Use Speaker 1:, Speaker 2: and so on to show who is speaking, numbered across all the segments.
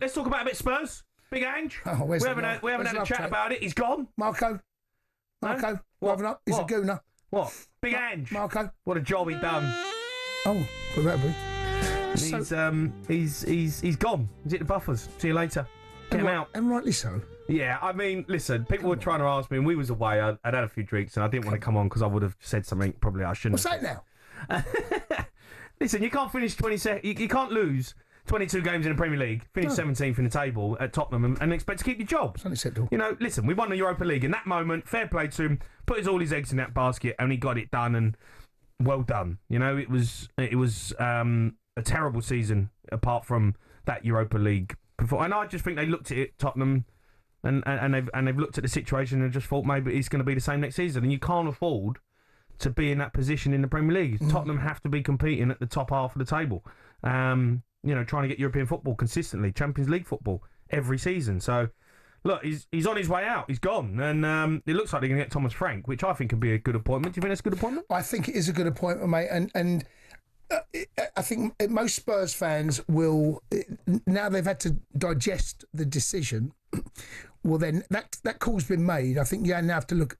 Speaker 1: let's talk about a bit Spurs. Big Ange.
Speaker 2: Oh,
Speaker 1: we haven't had a chat about it. He's gone.
Speaker 2: Marco, what? Up. He's a gooner.
Speaker 1: What? Big Ange.
Speaker 2: Marco.
Speaker 1: What a job he done.
Speaker 2: Oh, could that be?
Speaker 1: He's gone. He's hit the buffers. See you later. Get him out.
Speaker 2: And rightly so.
Speaker 1: Yeah, I mean, listen, people were trying to ask me, and we was away. I'd had a few drinks, and I didn't want to come on because I would have said something probably I shouldn't.
Speaker 2: What's that now?
Speaker 1: Listen, you can't finish 22. You can't lose 22 games in the Premier League, finish 17th in the table at Tottenham, and expect to keep your job.
Speaker 2: It's unacceptable.
Speaker 1: You know, listen, we won the Europa League. In that moment, fair play to him. Put all his eggs in that basket, and he got it done. And well done. You know, it was a terrible season apart from that Europa League. And I just think they looked at it, Tottenham, and they've looked at the situation and just thought maybe it's going to be the same next season. And you can't afford to be in that position in the Premier League. Tottenham have to be competing at the top half of the table. You know, trying to get European football consistently, Champions League football every season. So, look, he's on his way out. He's gone. And it looks like they're going to get Thomas Frank, which I think could be a good appointment. Do you think that's a good appointment?
Speaker 2: I think it is a good appointment, mate. And I think most Spurs fans will, now they've had to digest the decision, well, then that call's been made. I think you now have to look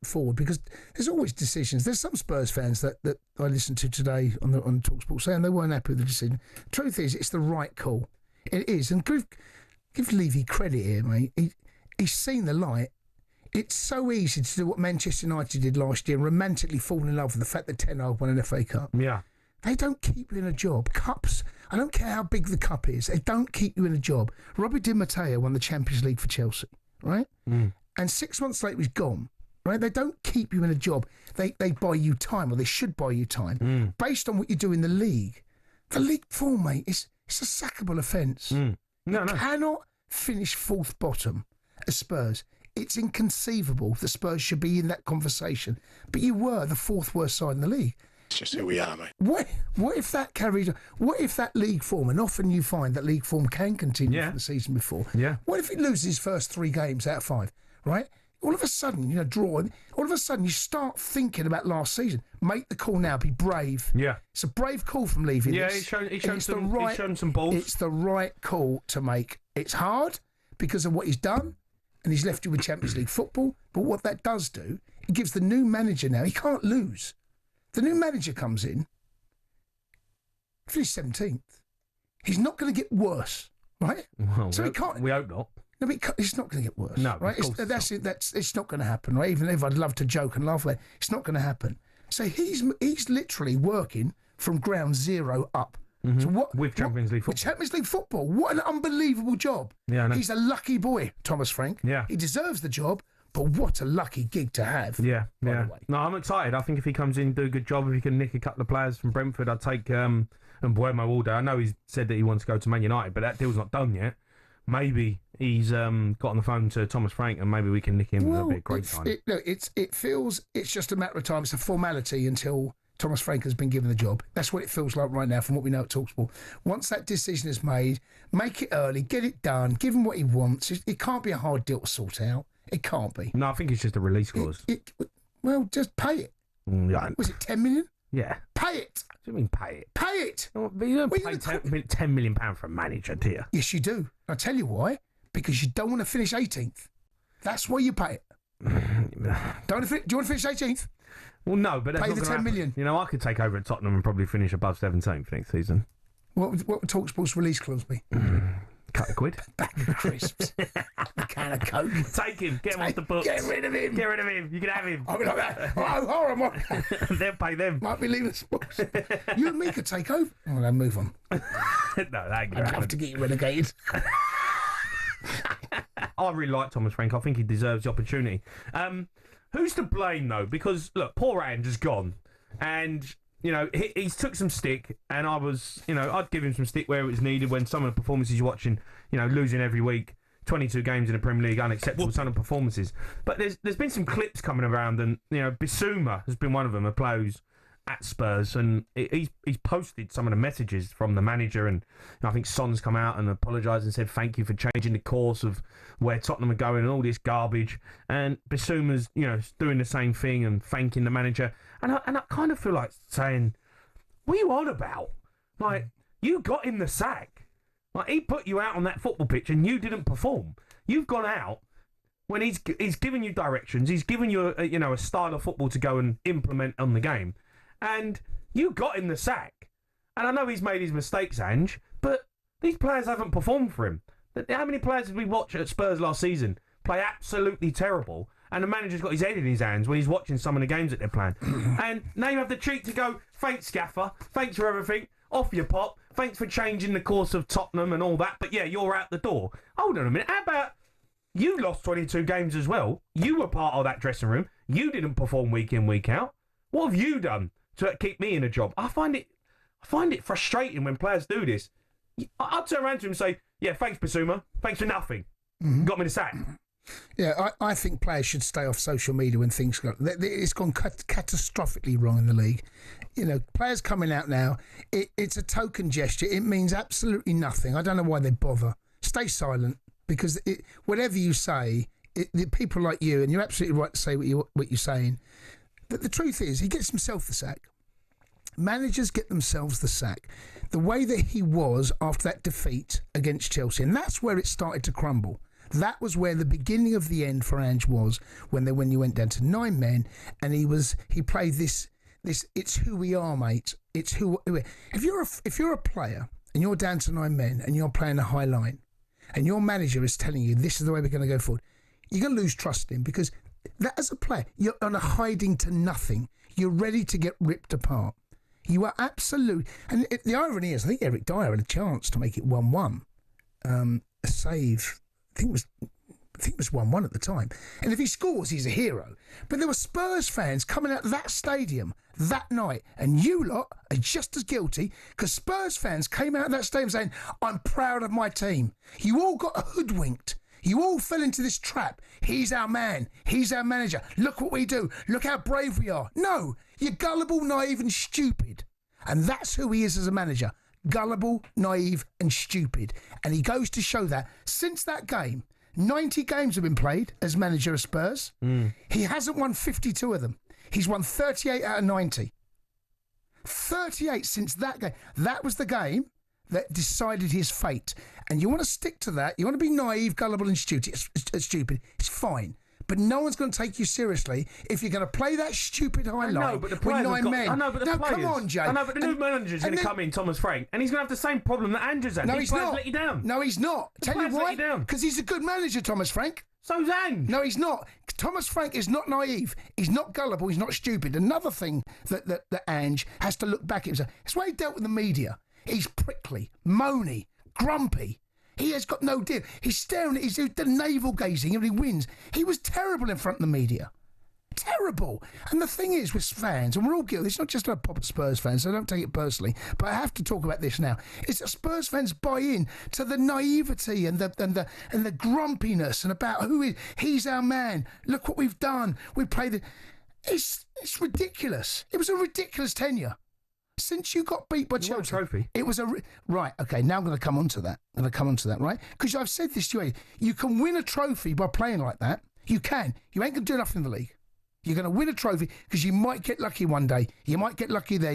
Speaker 2: forward, because there's always decisions. There's some Spurs fans that I listened to today on talkSPORT saying they weren't happy with the decision. Truth is, it's the right call. It is. And give Levy credit here, mate. He's seen the light. It's so easy to do what Manchester United did last year and romantically fall in love with the fact that Ten Hag won an FA Cup.
Speaker 1: Yeah.
Speaker 2: They don't keep you in a job. Cups, I don't care how big the cup is, they don't keep you in a job. Robbie Di Matteo won the Champions League for Chelsea, right? And 6 months later he's gone, right? They don't keep you in a job. They buy you time, or they should buy you time, based on what you do in the league. The league form, mate, it's a sackable offence.
Speaker 1: No.
Speaker 2: Cannot finish fourth bottom as Spurs. It's inconceivable that Spurs should be in that conversation. But you were the fourth worst side in the league.
Speaker 3: It's just who we are, mate.
Speaker 2: What if that carried? What if that league form, and often you find that league form can continue from the season before.
Speaker 1: Yeah.
Speaker 2: What if it loses his first 3 games out of 5, right? All of a sudden, draw. All of a sudden, you start thinking about last season. Make the call now. Be brave.
Speaker 1: Yeah.
Speaker 2: It's a brave call from Levy.
Speaker 1: Yeah, he's shown some balls.
Speaker 2: It's the right call to make. It's hard because of what he's done, and he's left you with Champions League football. But what that does do, it gives the new manager now, he can't lose. The new manager comes in, finished 17th. He's not going to get worse, right?
Speaker 1: Well,
Speaker 2: so he can't.
Speaker 1: We hope not.
Speaker 2: No, but it's not going to get worse.
Speaker 1: No,
Speaker 2: right? It's not going to happen, right? Even if I'd love to joke and laugh at it, it's not going to happen. So he's literally working from ground zero up. So
Speaker 1: with Champions League football.
Speaker 2: With Champions League football. What an unbelievable job.
Speaker 1: Yeah, I know.
Speaker 2: He's a lucky boy, Thomas Frank.
Speaker 1: Yeah.
Speaker 2: He deserves the job, but what a lucky gig to have.
Speaker 1: Yeah.
Speaker 2: The way.
Speaker 1: No, I'm excited. I think if he comes in and do a good job, if he can nick a couple of players from Brentford, I'd take Mbuemo all day. I know he's said that he wants to go to Man United, but that deal's not done yet. Maybe he's got on the phone to Thomas Frank, and maybe we can nick him. That'll be a great time.
Speaker 2: It feels it's just a matter of time. It's a formality until Thomas Frank has been given the job. That's what it feels like right now from what we know at talkSPORT. Once that decision is made, make it early, get it done, give him what he wants. It can't be a hard deal to sort out. It can't be.
Speaker 1: No, I think it's just a release clause.
Speaker 2: Well, just pay it.
Speaker 1: Yeah.
Speaker 2: Was it 10 million?
Speaker 1: Yeah.
Speaker 2: Pay it.
Speaker 1: What do you mean pay it?
Speaker 2: Pay it.
Speaker 1: But you don't pay £10 million for a manager, do you?
Speaker 2: Yes, you do. I'll tell you why. Because you don't want to finish 18th. That's why you pay it. Do you want to finish 18th?
Speaker 1: Well, no, but that's
Speaker 2: pay
Speaker 1: not
Speaker 2: the 10
Speaker 1: happen.
Speaker 2: million.
Speaker 1: You know, I could take over at Tottenham and probably finish above 17th next season.
Speaker 2: What would talkSPORT's release clause be?
Speaker 1: Couple of quid.
Speaker 2: Bag of crisps. A can of Coke.
Speaker 1: Take him. Get him off the books.
Speaker 2: Get rid of him.
Speaker 1: Get rid of him. You can have him.
Speaker 2: I'll be like that. O'Hara,
Speaker 1: they'll pay them.
Speaker 2: Might be leaving sports. You and me could take over. Oh, then move on.
Speaker 1: No, that ain't gonna
Speaker 2: I'd
Speaker 1: happen.
Speaker 2: love to get you relegated.
Speaker 1: I really like Thomas Frank. I think he deserves the opportunity. Who's to blame, though? Because, look, poor Ange is gone. And, you know, he's took some stick. And I'd give him some stick where it was needed when some of the performances you're watching, you know, losing every week. 22 games in the Premier League, unacceptable some of the performances. But there's been some clips coming around, and, you know, Bissouma has been one of them, a player who's at Spurs, and he's posted some of the messages from the manager, and I think Son's come out and apologised and said thank you for changing the course of where Tottenham are going and all this garbage, and Bissouma's, you know, doing the same thing and thanking the manager, and I kind of feel like saying, what are you on about? Like, you got him the sack. Like, he put you out on that football pitch and you didn't perform. You've gone out when he's given you directions, he's given you a style of football to go and implement on the game, and you got him the sack. And I know he's made his mistakes, Ange, but these players haven't performed for him. How many players did we watch at Spurs last season play absolutely terrible, and the manager's got his head in his hands when he's watching some of the games that they're playing? And now you have the cheek to go, thanks, Gaffer, thanks for everything, off your pop, thanks for changing the course of Tottenham and all that, but yeah, you're out the door. Hold on a minute, how about you lost 22 games as well? You were part of that dressing room. You didn't perform week in, week out. What have you done to keep me in a job? I find it frustrating when players do this. I'd turn around to him and say, yeah, thanks, Basuma. Thanks for nothing. Got me the sack.
Speaker 2: Yeah, I think players should stay off social media when things go. It's gone catastrophically wrong in the league. Players coming out now, it's a token gesture. It means absolutely nothing. I don't know why they bother. Stay silent, because whatever you say, the people like you, and you're absolutely right to say what you're saying. The truth is, he gets himself the sack. Managers get themselves the sack. The way that he was after that defeat against Chelsea, and that's where it started to crumble. That was where the beginning of the end for Ange was, when you went down to 9 men, and he played this. It's who we are, mate. It's who. If you're a player and you're down to 9 men and you're playing a high line, and your manager is telling you this is the way we're going to go forward, you're going to lose trust in him, because that, as a player, you're on a hiding to nothing. You're ready to get ripped apart. You are absolute. And the irony is, I think Eric Dyer had a chance to make it 1-1. A save, I think it was 1-1 at the time. And if he scores, he's a hero. But there were Spurs fans coming out of that stadium that night, and you lot are just as guilty, because Spurs fans came out of that stadium saying, I'm proud of my team. You all got hoodwinked. You all fell into this trap. He's our man. He's our manager. Look what we do. Look how brave we are. No, you're gullible, naive and stupid. And that's who he is as a manager. Gullible, naive and stupid. And he goes to show that since that game, 90 games have been played as manager of Spurs. He hasn't won 52 of them. He's won 38 out of 90. 38 since that game. That was the game that decided his fate. And you want to stick to that. You want to be naive, gullible and stupid. It's fine. But no one's going to take you seriously if you're going to play that stupid high line with 9 men.
Speaker 1: I know, but the players.
Speaker 2: Come on, Jay.
Speaker 1: I know, but the new manager's going to come in, Thomas Frank, and he's going to have the same problem that Andrew's had.
Speaker 2: No, he's not.
Speaker 1: Let you down.
Speaker 2: No, he's not. Tell you why? Because he's a good manager, Thomas Frank.
Speaker 1: So's Ange.
Speaker 2: No, he's not. Thomas Frank is not naive. He's not gullible. He's not stupid. Another thing that Ange has to look back at himself. It's why he dealt with the media. He's prickly, moany, grumpy. He has got no deal. He's staring at he's navel gazing and he wins. He was terrible in front of the media. Terrible. And the thing is with fans, and we're all guilty, it's not just about proper Spurs fans, so don't take it personally, but I have to talk about this now. It's that Spurs fans buy in to the naivety and the grumpiness and about he's our man. Look what we've done. We played it. It's ridiculous. It was a ridiculous tenure. Since you got beat by Chelsea,
Speaker 1: trophy.
Speaker 2: It was right. Okay, now I'm going to come on to that. Right? Because I've said this to you. You can win a trophy by playing like that. You can. You ain't going to do nothing in the league. You're going to win a trophy because you might get lucky one day. You might get lucky there.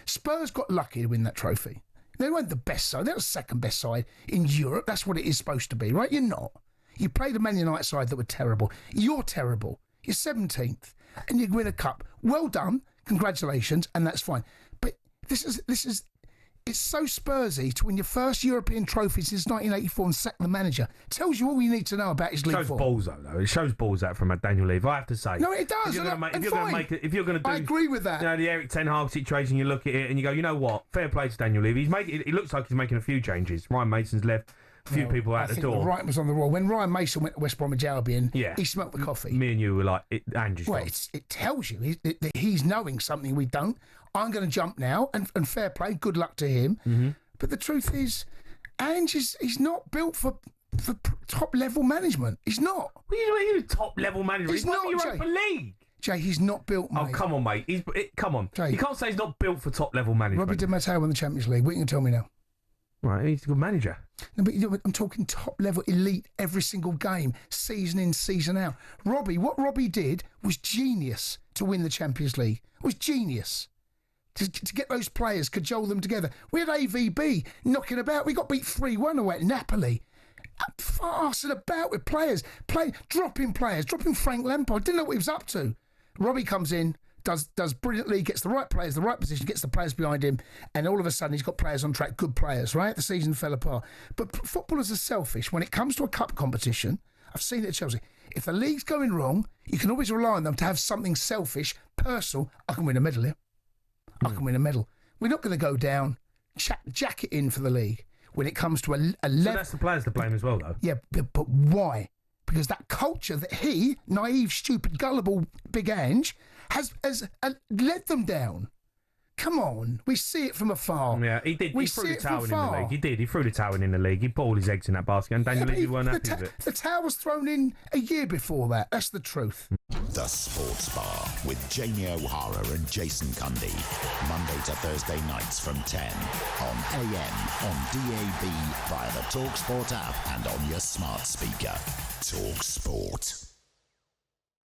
Speaker 2: Spurs got lucky to win that trophy. They weren't the best side. They were the second best side in Europe. That's what it is supposed to be, right? You're not. You played a Man United side that were terrible. You're terrible. You're 17th, and you win a cup. Well done. Congratulations, and that's fine. This is it's so Spursy to win your first European trophy since 1984 and sack the manager. Tells you all you need to know about his league form.
Speaker 1: It shows balls though. It shows balls out from Daniel Levy, I have to say.
Speaker 2: No, it does.
Speaker 1: If you're going to do,
Speaker 2: I agree with that.
Speaker 1: The Eric Ten Hag situation, you look at it and you go, you know what? Fair play to Daniel Levy. It looks like he's making a few changes. Ryan Mason's left. A few people out the door.
Speaker 2: Ryan was on the roll. When Ryan Mason went to West Bromwich Albion, he smelt the coffee.
Speaker 1: Me and you were like, Ange's gone.
Speaker 2: It tells you that he's knowing something we don't. I'm going to jump now, and fair play, good luck to him. Mm-hmm. But the truth is, Ange he's not built for top-level management. He's not.
Speaker 1: What are you doing top-level management? He's not Europa League.
Speaker 2: Jay, he's not built, mate.
Speaker 1: Oh, come on, mate. Come on.
Speaker 2: Jay,
Speaker 1: you can't say he's not built for top-level management.
Speaker 2: Robbie Di Matteo won the Champions League. What are you going to tell me now?
Speaker 1: Right, he's a good manager.
Speaker 2: No, but I'm talking top-level elite every single game, season in, season out. What Robbie did was genius to win the Champions League. It was genius. to get those players, cajole them together. We had AVB knocking about. We got beat 3-1 away at Napoli. Farsing about with players, dropping Frank Lampard. Didn't know what he was up to. Robbie comes in, does brilliantly, gets the right players, the right position, gets the players behind him, and all of a sudden he's got players on track, good players, right? The season fell apart. But footballers are selfish. When it comes to a cup competition, I've seen it at Chelsea. If the league's going wrong, you can always rely on them to have something selfish, personal. I can win a medal here. I can win a medal. We're not going to go down, jack it in for the league. When it comes to a level...
Speaker 1: So that's the players to blame as well, though.
Speaker 2: Yeah, but why? Because that culture that he, naive, stupid, gullible Big Ange, has led them down. Come on, we see it from afar.
Speaker 1: Yeah, he did. He threw the towel in the league. He did. He threw the towel in the league. He put all his eggs in that basket, and Daniel Levy weren't happy with it.
Speaker 2: The towel was thrown in a year before that. That's the truth.
Speaker 3: The Sports Bar with Jamie O'Hara and Jason Cundy. Monday to Thursday nights from 10 on AM, on DAB, via the talkSPORT app and on your smart speaker. talkSPORT.